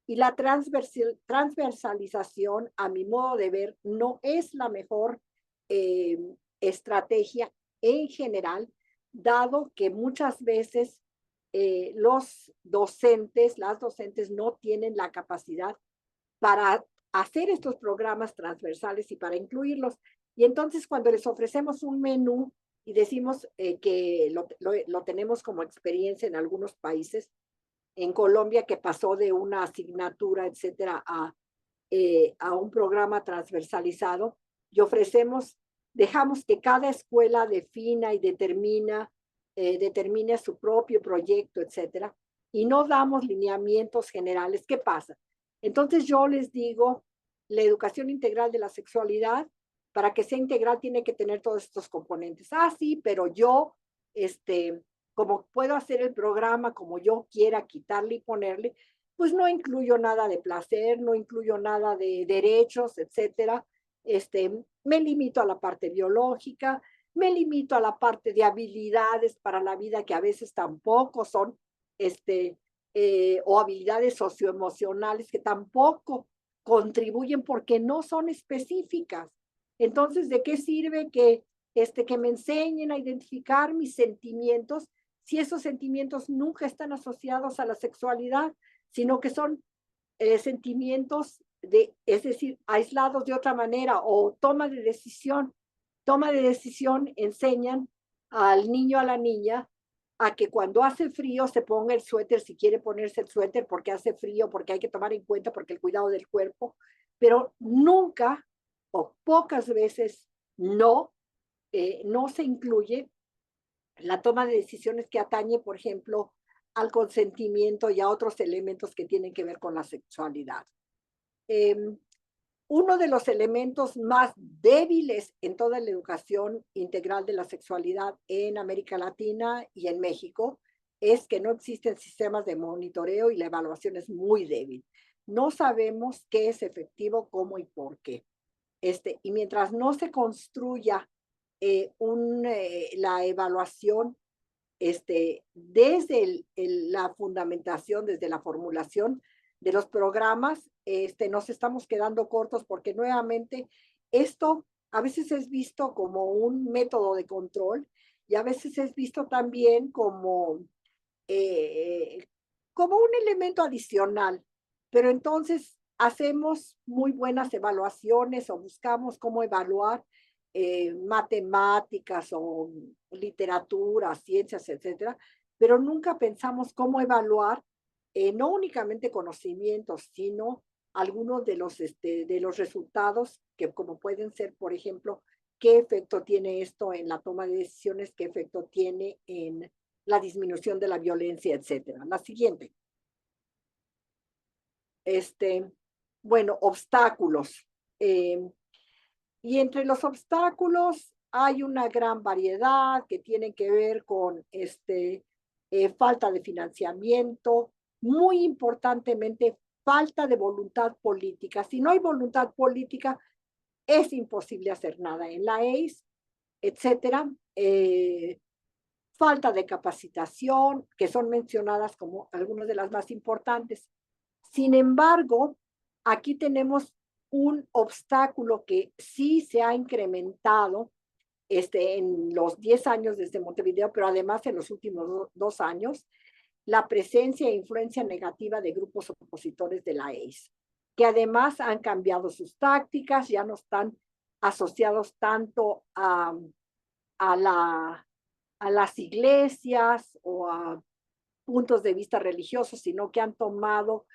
Y la transversalización, a mi modo de ver, no es la mejor estrategia en general, dado que muchas veces las docentes no tienen la capacidad para hacer estos programas transversales y para incluirlos. Y entonces cuando les ofrecemos un menú y decimos que lo tenemos como experiencia en algunos países, en Colombia, que pasó de una asignatura, etcétera, a un programa transversalizado, y ofrecemos, dejamos que cada escuela defina y determine su propio proyecto, etcétera, y no damos lineamientos generales. ¿Qué pasa? Entonces yo les digo, la educación integral de la sexualidad, para que sea integral, tiene que tener todos estos componentes. Ah, sí, pero yo, como puedo hacer el programa como yo quiera, quitarle y ponerle, pues no incluyo nada de placer, no incluyo nada de derechos, etcétera. Me limito a la parte biológica, me limito a la parte de habilidades para la vida que a veces tampoco son, o habilidades socioemocionales que tampoco contribuyen porque no son específicas. Entonces, ¿de qué sirve que me enseñen a identificar mis sentimientos si esos sentimientos nunca están asociados a la sexualidad, sino que son sentimientos es decir, aislados de otra manera, o toma de decisión? Toma de decisión enseñan al niño, a la niña, a que cuando hace frío se ponga el suéter si quiere ponerse el suéter porque hace frío, porque hay que tomar en cuenta, porque el cuidado del cuerpo, pero nunca o pocas veces no se incluye la toma de decisiones que atañe, por ejemplo, al consentimiento y a otros elementos que tienen que ver con la sexualidad. Uno de los elementos más débiles en toda la educación integral de la sexualidad en América Latina y en México es que no existen sistemas de monitoreo y la evaluación es muy débil. No sabemos qué es efectivo, cómo y por qué. Y mientras no se construya la evaluación desde la fundamentación, desde la formulación de los programas, nos estamos quedando cortos porque nuevamente esto a veces es visto como un método de control y a veces es visto también eh, como un elemento adicional. Pero entonces hacemos muy buenas evaluaciones o buscamos cómo evaluar matemáticas o literatura, ciencias, etcétera, pero nunca pensamos cómo evaluar no únicamente conocimientos, sino algunos de los resultados que como pueden ser, por ejemplo, qué efecto tiene esto en la toma de decisiones, qué efecto tiene en la disminución de la violencia, etcétera. La siguiente. Bueno, obstáculos. Y entre los obstáculos hay una gran variedad que tienen que ver con falta de financiamiento, muy importantemente, falta de voluntad política. Si no hay voluntad política, es imposible hacer nada en la ACE, etcétera. Falta de capacitación, que son mencionadas como algunas de las más importantes. Sin embargo, aquí tenemos un obstáculo que sí se ha incrementado en los 10 años desde Montevideo, pero además en los últimos 2 años, la presencia e influencia negativa de grupos opositores de la ACE, que además han cambiado sus tácticas, ya no están asociados tanto a las iglesias o a puntos de vista religiosos, sino que han tomado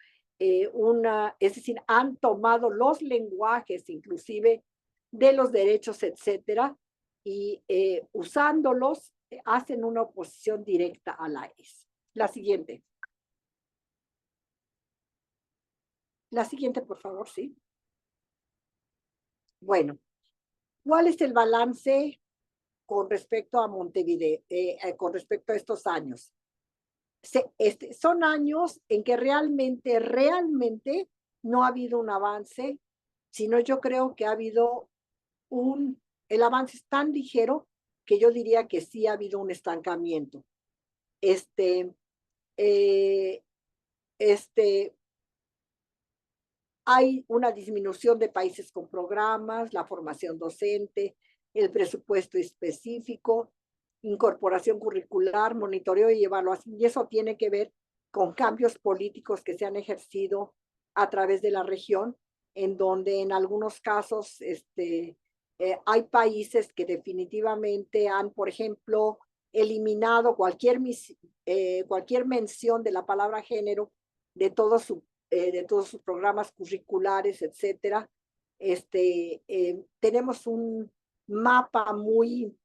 es decir, han tomado los lenguajes inclusive de los derechos, etcétera, y usándolos hacen una oposición directa a la ACE. La siguiente. La siguiente, por favor, sí. Bueno, ¿cuál es el balance con respecto a Montevideo, con respecto a estos años? Son años en que realmente no ha habido un avance, sino yo creo que ha habido el avance es tan ligero que yo diría que sí ha habido un estancamiento. Eh, hay una disminución de países con programas, la formación docente, el presupuesto específico, incorporación curricular, monitoreo y evaluación, y eso tiene que ver con cambios políticos que se han ejercido a través de la región, en donde en algunos casos hay países que definitivamente han, por ejemplo, eliminado cualquier mención de la palabra género de todos sus programas curriculares, etcétera. Tenemos un mapa muy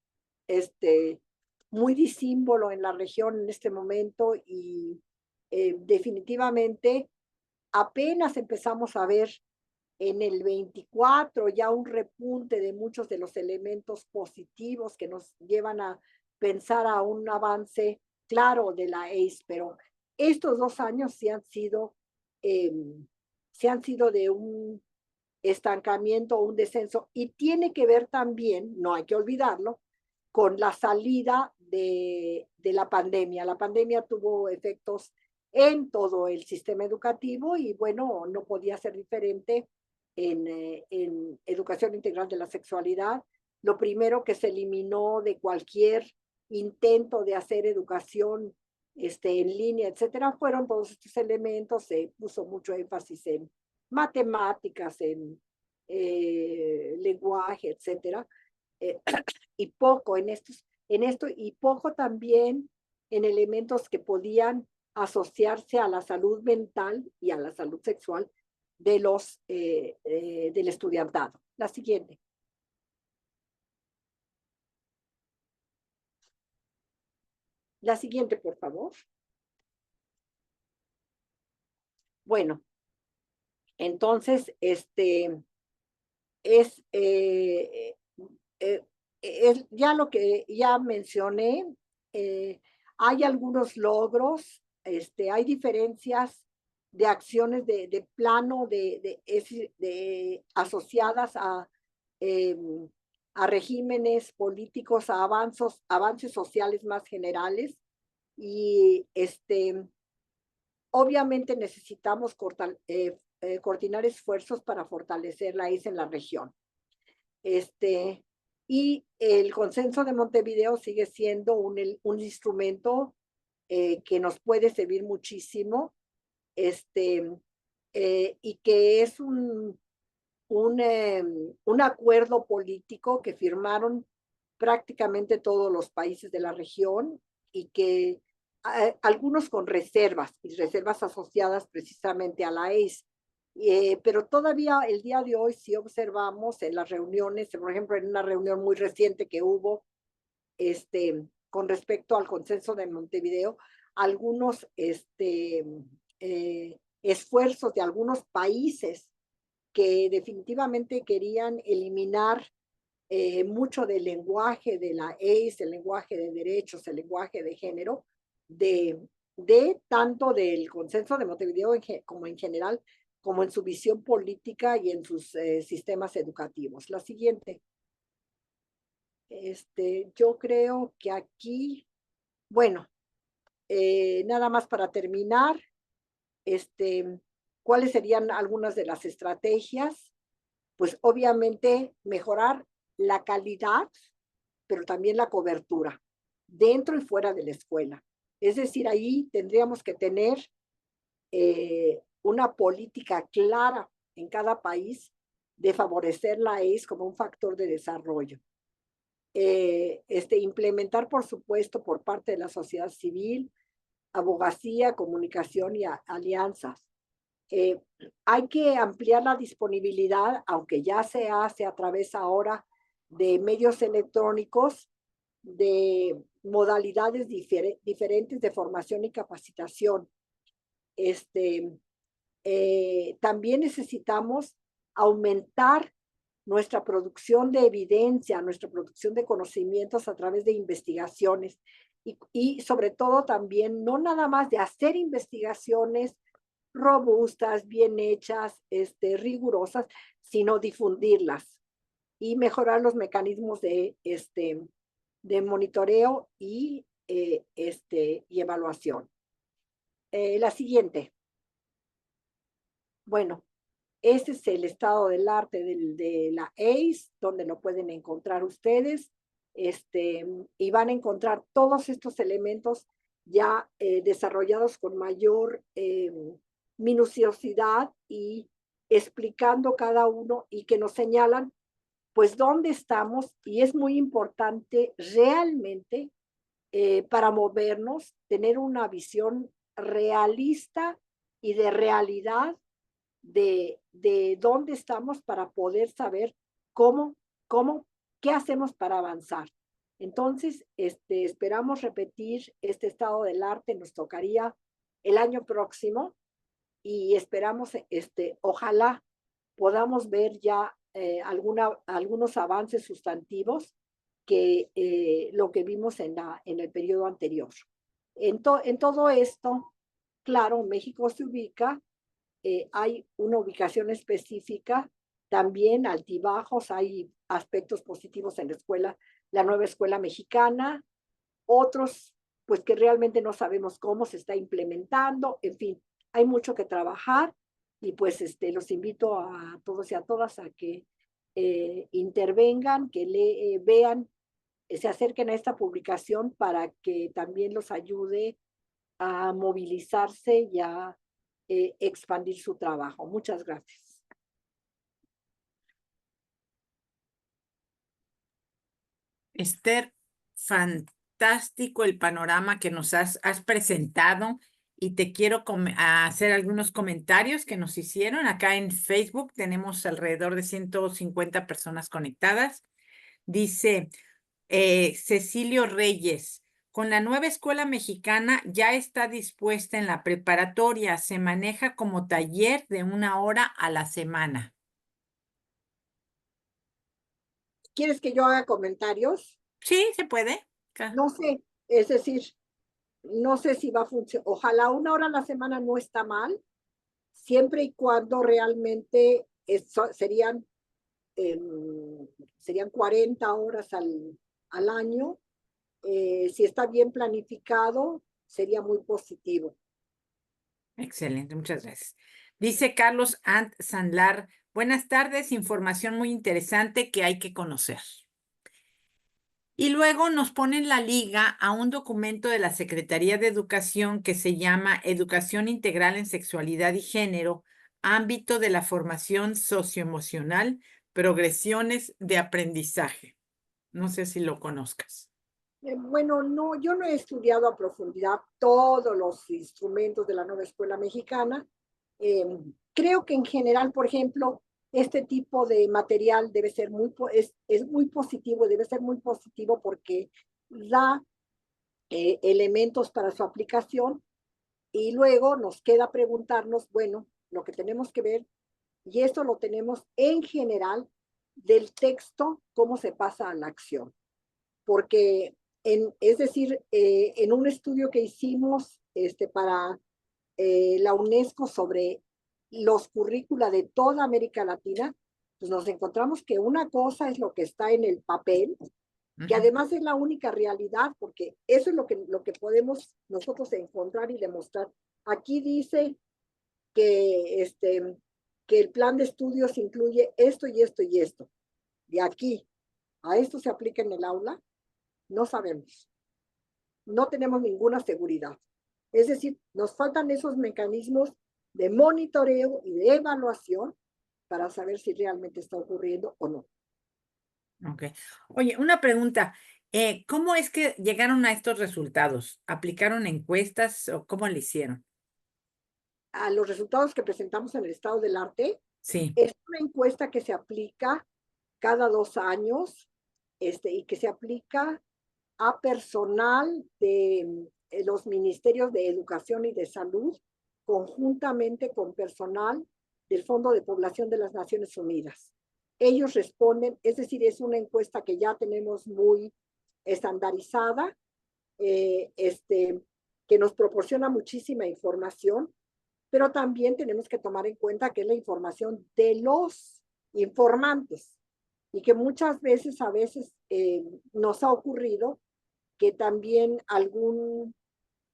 disímbolo en la región en este momento y definitivamente apenas empezamos a ver en el 24 ya un repunte de muchos de los elementos positivos que nos llevan a pensar a un avance claro de la ACE, pero estos 2 años eh, sí han sido de un estancamiento o un descenso y tiene que ver también, no hay que olvidarlo, con la salida de la pandemia. La pandemia tuvo efectos en todo el sistema educativo y bueno, no podía ser diferente en educación integral de la sexualidad. Lo primero que se eliminó de cualquier intento de hacer educación en línea, etcétera, fueron todos estos elementos. Se puso mucho énfasis en matemáticas, en lenguaje, etcétera, eh, y poco en esto y poco también en elementos que podían asociarse a la salud mental y a la salud sexual del estudiantado. La siguiente. La siguiente, por favor. Bueno, entonces, es, es ya lo que ya mencioné. Hay algunos logros, hay diferencias de acciones de plano asociadas eh, a regímenes políticos, a avances sociales más generales. Y obviamente necesitamos coordinar esfuerzos para fortalecer la ICE en la región. Y el consenso de Montevideo sigue siendo un instrumento que nos puede servir muchísimo, y que es un acuerdo político que firmaron prácticamente todos los países de la región y que algunos con reservas y reservas asociadas precisamente a la ACE. Pero todavía el día de hoy sí observamos en las reuniones, por ejemplo, en una reunión muy reciente que hubo con respecto al consenso de Montevideo, algunos esfuerzos de algunos países que definitivamente querían eliminar mucho del lenguaje de la ACE, el lenguaje de derechos, el lenguaje de género, de, de tanto del consenso de Montevideo como en general, como en su visión política y en sus sistemas educativos. La siguiente. Yo creo que aquí, bueno, nada más para terminar, ¿cuáles serían algunas de las estrategias? Pues obviamente mejorar la calidad, pero también la cobertura, dentro y fuera de la escuela. Es decir, ahí tendríamos que tener una política clara en cada país de favorecer la ACE como un factor de desarrollo. Implementar, por supuesto, por parte de la sociedad civil, abogacía, comunicación y alianzas. Hay que ampliar la disponibilidad, aunque ya se hace a través ahora de medios electrónicos, de modalidades diferentes de formación y capacitación. También necesitamos aumentar nuestra producción de evidencia, nuestra producción de conocimientos a través de investigaciones y sobre todo también no nada más de hacer investigaciones robustas, bien hechas, rigurosas, sino difundirlas y mejorar los mecanismos de monitoreo y evaluación. La siguiente. Bueno, este es el estado del arte de la ACE, donde lo pueden encontrar ustedes, y van a encontrar todos estos elementos ya desarrollados con mayor minuciosidad y explicando cada uno y que nos señalan pues dónde estamos, y es muy importante realmente para movernos, tener una visión realista y de realidad de dónde estamos para poder saber qué hacemos para avanzar. Entonces, esperamos repetir este estado del arte, nos tocaría el año próximo y esperamos, ojalá podamos ver ya algunos avances sustantivos que lo que vimos en el periodo anterior. En todo esto, claro, México se ubica, hay una ubicación específica, también altibajos, hay aspectos positivos en la escuela, la nueva escuela mexicana, otros pues que realmente no sabemos cómo se está implementando, en fin, hay mucho que trabajar y pues los invito a todos y a todas a que intervengan, que vean, se acerquen a esta publicación para que también los ayude a movilizarse y a expandir su trabajo. Muchas gracias. Esther, fantástico el panorama que nos has presentado y te quiero hacer algunos comentarios que nos hicieron. Acá en Facebook tenemos alrededor de 150 personas conectadas. Dice Cecilio Reyes, con la nueva escuela mexicana ya está dispuesta en la preparatoria, se maneja como taller de 1 hora a la semana. ¿Quieres que yo haga comentarios? Sí, se puede. No sé, es decir, no sé si va a funcionar. Ojalá 1 hora a la semana no está mal, siempre y cuando realmente serían 40 horas al año. Si está bien planificado, sería muy positivo. Excelente, muchas gracias. Dice Carlos Ant Sanlar, buenas tardes, información muy interesante que hay que conocer. Y luego nos ponen la liga a un documento de la Secretaría de Educación que se llama Educación Integral en Sexualidad y Género, ámbito de la formación socioemocional, progresiones de aprendizaje. No sé si lo conozcas. Bueno, no, yo no he estudiado a profundidad todos los instrumentos de la nueva escuela mexicana. Creo que en general, por ejemplo, este tipo de material debe ser es muy positivo, debe ser muy positivo porque da elementos para su aplicación y luego nos queda preguntarnos, bueno, lo que tenemos que ver, y esto lo tenemos en general del texto, cómo se pasa a la acción. Porque, es decir, en un estudio que hicimos para la UNESCO sobre los currícula de toda América Latina, pues nos encontramos que una cosa es lo que está en el papel, que además es la única realidad, porque eso es lo que podemos nosotros encontrar y demostrar. Aquí dice que, que el plan de estudios incluye esto y esto y esto. De aquí a esto se aplica en el aula, no sabemos. No tenemos ninguna seguridad. Es decir, nos faltan esos mecanismos de monitoreo y de evaluación para saber si realmente está ocurriendo o no. Ok. Oye, una pregunta. ¿Cómo es que llegaron a estos resultados? ¿Aplicaron encuestas o cómo le hicieron? A los resultados que presentamos en el estado del arte, Sí. es una encuesta que se aplica cada 2 años y que se aplica a personal de los ministerios de Educación y de Salud, conjuntamente con personal del Fondo de Población de las Naciones Unidas. Ellos responden, es decir, es una encuesta que ya tenemos muy estandarizada, que nos proporciona muchísima información, pero también tenemos que tomar en cuenta que es la información de los informantes y que muchas veces, nos ha ocurrido que también algún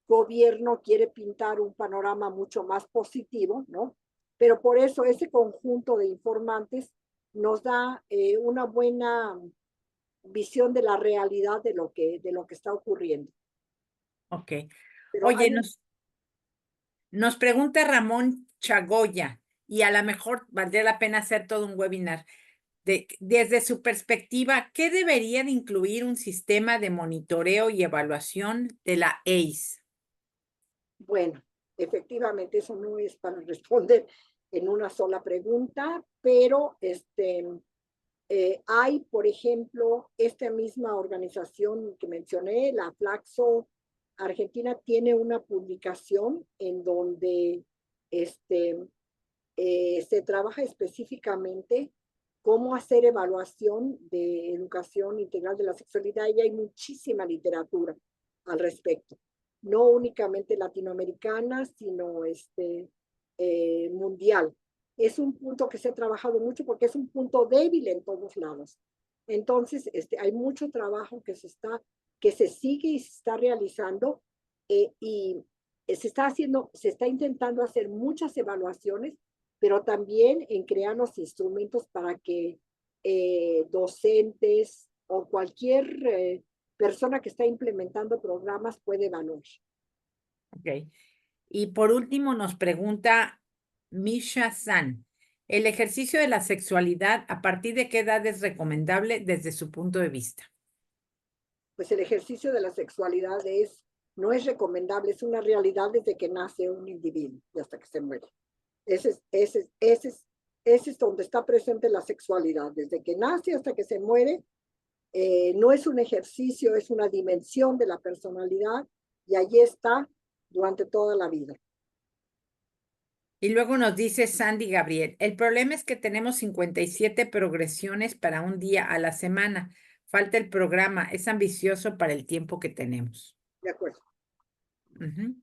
gobierno quiere pintar un panorama mucho más positivo, ¿no? Pero por eso ese conjunto de informantes nos da una buena visión de la realidad de lo que está ocurriendo. Ok. Pero Oye, hay nos pregunta Ramón Chagoya, y a lo mejor valdría la pena hacer todo un webinar. Desde su perspectiva, ¿qué debería de incluir un sistema de monitoreo y evaluación de la ACE? bueno, efectivamente, eso no es para responder. en una sola pregunta, pero hay, por ejemplo, esta misma organización que mencioné, la Flaxo Argentina, tiene una publicación en donde se trabaja específicamente cómo hacer evaluación de educación integral de la sexualidad y hay muchísima literatura al respecto, no únicamente latinoamericana, sino mundial. Es un punto que se ha trabajado mucho porque es un punto débil en todos lados. Entonces, hay mucho trabajo que se sigue y se está realizando y se está intentando hacer muchas evaluaciones, pero también en crear los instrumentos para que docentes o cualquier persona que está implementando programas puede evaluar. Ok. Y por último nos pregunta Misha San, ¿el ejercicio de la sexualidad a partir de qué edad es recomendable desde su punto de vista? Pues el ejercicio de la sexualidad no es recomendable, es una realidad desde que nace un individuo y hasta que se muere. Ese es donde está presente la sexualidad, desde que nace hasta que se muere. No es un ejercicio, es una dimensión de la personalidad y allí está durante toda la vida. Y luego nos dice Sandy Gabriel, el problema es que tenemos 57 progresiones para un día a la semana. Falta el programa, es ambicioso para el tiempo que tenemos. De acuerdo. Ujú.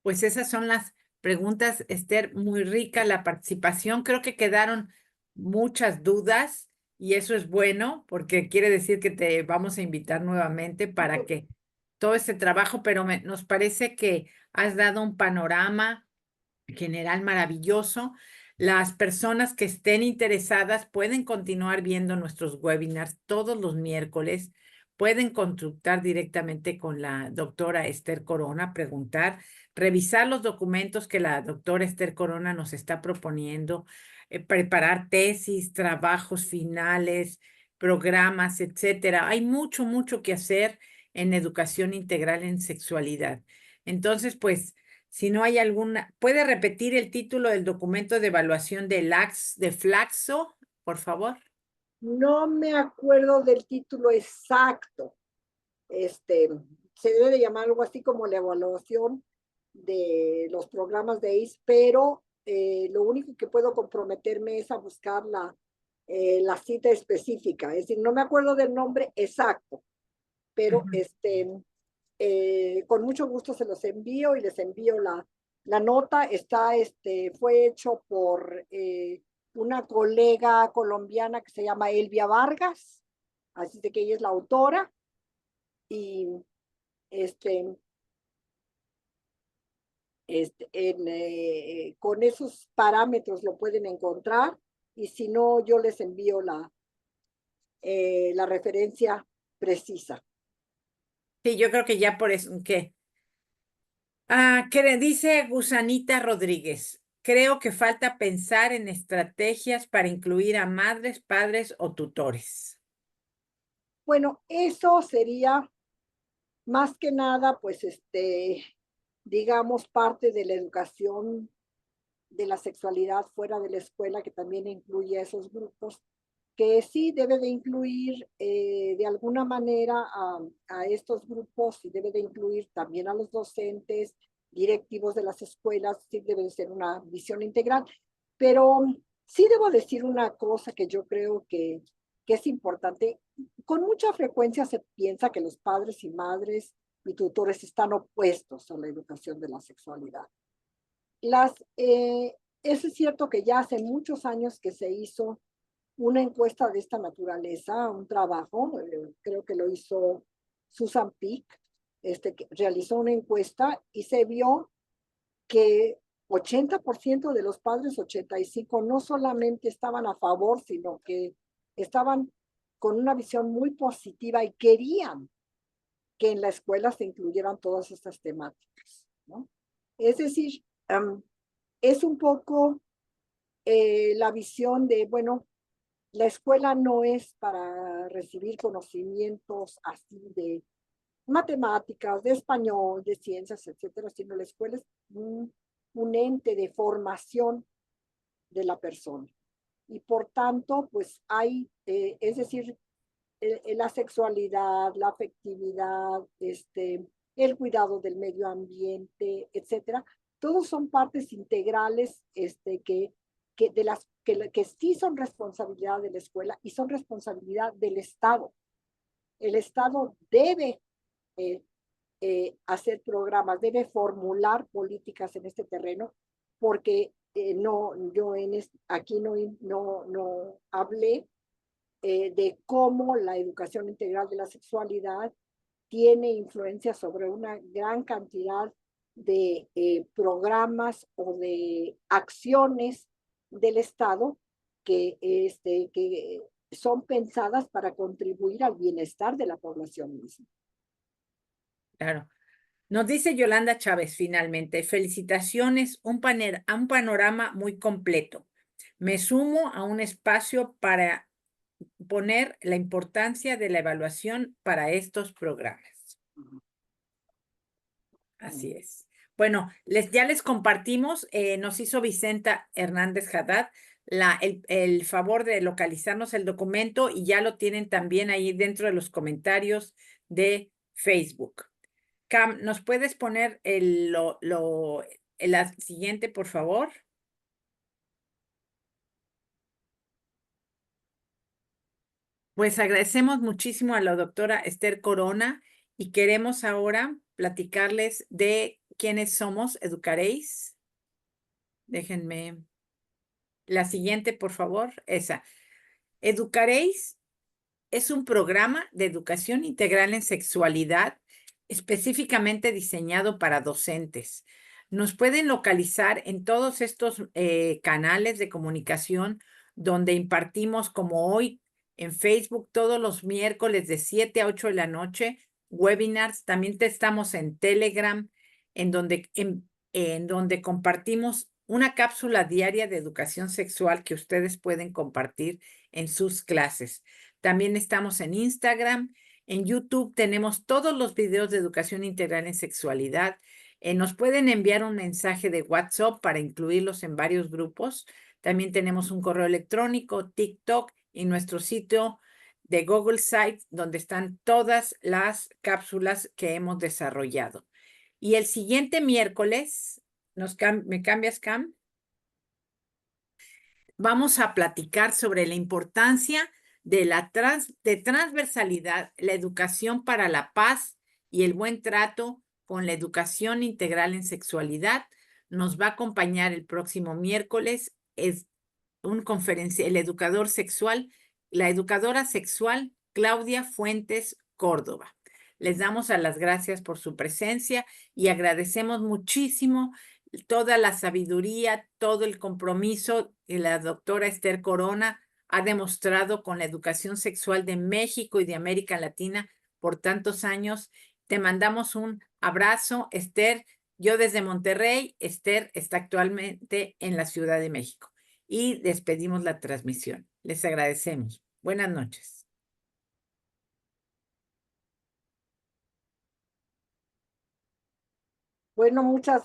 Pues esas son las preguntas, Esther, muy rica la participación. Creo que quedaron muchas dudas y eso es bueno porque quiere decir que te vamos a invitar nuevamente para que todo este trabajo, pero nos parece que has dado un panorama general maravilloso. Las personas que estén interesadas pueden continuar viendo nuestros webinars todos los miércoles. Pueden consultar directamente con la doctora Esther Corona, preguntar, revisar los documentos que la doctora Esther Corona nos está proponiendo, preparar tesis, trabajos finales, programas, etcétera. Hay mucho, mucho que hacer en educación integral en sexualidad. Entonces, pues, si no hay alguna, ¿puede repetir el título del documento de evaluación de Flaxo, por favor? No me acuerdo del título exacto. Se debe de llamar algo así como la evaluación de los programas de ACE, pero lo único que puedo comprometerme es a buscar la cita específica. Es decir, no me acuerdo del nombre exacto, pero Ujú. con mucho gusto se los envío y les envío la nota. Fue hecho por una colega colombiana que se llama Elvia Vargas, así de que ella es la autora y este, con esos parámetros lo pueden encontrar y si no, yo les envío la referencia precisa. Sí, yo creo que ya por eso, ¿qué? ¿Qué le dice Gusanita Rodríguez? Creo que falta pensar en estrategias para incluir a madres, padres o tutores. Bueno, eso sería más que nada, pues, digamos, parte de la educación de la sexualidad fuera de la escuela, que también incluye a esos grupos, que sí debe de incluir de alguna manera a estos grupos y debe de incluir también a los docentes, directivos de las escuelas, sí debe de ser una visión integral, pero sí debo decir una cosa que yo creo que es importante. Con mucha frecuencia se piensa que los padres y madres y tutores están opuestos a la educación de la sexualidad. Las, es cierto que ya hace muchos años que se hizo una encuesta de esta naturaleza, un trabajo, creo que lo hizo Susan Peak, que realizó una encuesta y se vio que 80% de los padres, 85, no solamente estaban a favor, sino que estaban con una visión muy positiva y querían que en la escuela se incluyeran todas estas temáticas, ¿no? Es decir, es un poco la visión de, bueno, la escuela no es para recibir conocimientos así de matemáticas, de español, de ciencias, etcétera, sino la escuela es un ente de formación de la persona. Y por tanto, pues hay, es decir, la sexualidad, la afectividad, el cuidado del medio ambiente, etcétera, todos son partes integrales que sí son responsabilidad de la escuela y son responsabilidad del Estado. El Estado debe hacer programas, debe formular políticas en este terreno, porque aquí no hablé de cómo la educación integral de la sexualidad tiene influencia sobre una gran cantidad de programas o de acciones del Estado que son pensadas para contribuir al bienestar de la población misma. Claro. Nos dice Yolanda Chávez finalmente, felicitaciones, un panorama muy completo. Me sumo a un espacio para poner la importancia de la evaluación para estos programas. Así es. Bueno, ya les compartimos, nos hizo Vicenta Hernández Haddad el favor de localizarnos el documento y ya lo tienen también ahí dentro de los comentarios de Facebook. Cam, ¿nos puedes poner la siguiente, por favor? Pues agradecemos muchísimo a la doctora Esther Corona y queremos ahora platicarles de quiénes somos, Educaréis. Déjenme. La siguiente, por favor, esa. Educaréis es un programa de educación integral en sexualidad específicamente diseñado para docentes. Nos pueden localizar en todos estos canales de comunicación donde impartimos, como hoy en Facebook, todos los miércoles de 7 a 8 de la noche, webinars. También estamos en Telegram, en donde compartimos una cápsula diaria de educación sexual que ustedes pueden compartir en sus clases. También estamos en Instagram, en YouTube tenemos todos los videos de educación integral en sexualidad. Nos pueden enviar un mensaje de WhatsApp para incluirlos en varios grupos. También tenemos un correo electrónico, TikTok y nuestro sitio de Google Sites, donde están todas las cápsulas que hemos desarrollado. Y el siguiente miércoles, ¿me cambias, Cam? Vamos a platicar sobre la importancia de transversalidad, la educación para la paz y el buen trato con la educación integral en sexualidad. Nos va a acompañar el próximo miércoles el educador sexual, la educadora sexual Claudia Fuentes Córdoba. Les damos las gracias por su presencia y agradecemos muchísimo toda la sabiduría, todo el compromiso que la doctora Esther Corona ha demostrado con la educación sexual de México y de América Latina por tantos años. Te mandamos un abrazo, Esther. Yo desde Monterrey, Esther está actualmente en la Ciudad de México. Y despedimos la transmisión. Les agradecemos. Buenas noches. Bueno, muchas